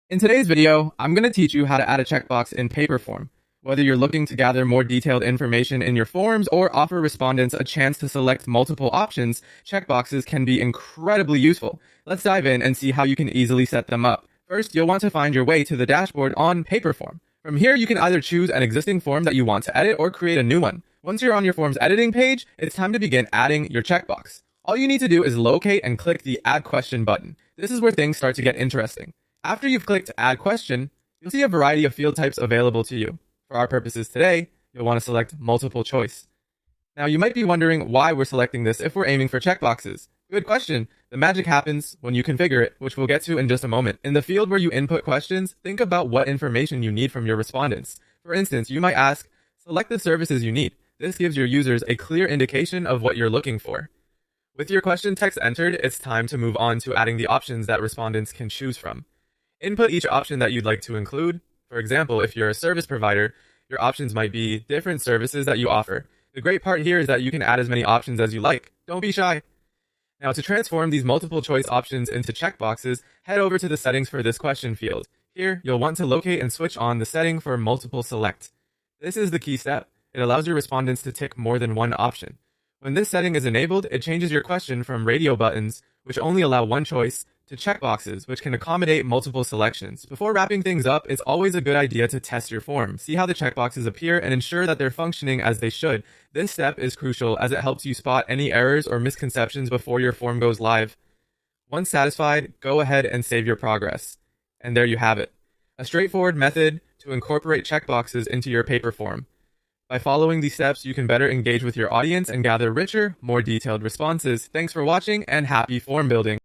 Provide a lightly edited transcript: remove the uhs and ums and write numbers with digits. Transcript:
In today's video, I'm going to teach you how to add a checkbox in Paperform. Whether you're looking to gather more detailed information in your forms or offer respondents a chance to select multiple options, checkboxes can be incredibly useful. Let's dive in and see how you can easily set them up. First, you'll want to find your way to the dashboard on Paperform. From here, you can either choose an existing form that you want to edit or create a new one. Once you're on your form's editing page, it's time to begin adding your checkbox. All you need to do is locate and click the Add Question button. This is where things start to get interesting. After you've clicked Add Question, you'll see a variety of field types available to you. For our purposes today, you'll want to select multiple choice. Now, you might be wondering why we're selecting this if we're aiming for checkboxes. Good question. The magic happens when you configure it, which we'll get to in just a moment. In the field where you input questions, think about what information you need from your respondents. For instance, you might ask, select the services you need. This gives your users a clear indication of what you're looking for. With your question text entered, it's time to move on to adding the options that respondents can choose from. Input each option that you'd like to include. For example, if you're a service provider, your options might be different services that you offer. The great part here is that you can add as many options as you like. Don't be shy. Now, to transform these multiple choice options into checkboxes, head over to the settings for this question field. Here, you'll want to locate and switch on the setting for multiple select. This is the key step. It allows your respondents to tick more than one option. When this setting is enabled, it changes your question from radio buttons, which only allow one choice, to checkboxes, which can accommodate multiple selections. Before wrapping things up, it's always a good idea to test your form. See how the checkboxes appear and ensure that they're functioning as they should. This step is crucial as it helps you spot any errors or misconceptions before your form goes live. Once satisfied, go ahead and save your progress. And there you have it. A straightforward method to incorporate checkboxes into your paper form. By following these steps, you can better engage with your audience and gather richer, more detailed responses. Thanks for watching and happy form building.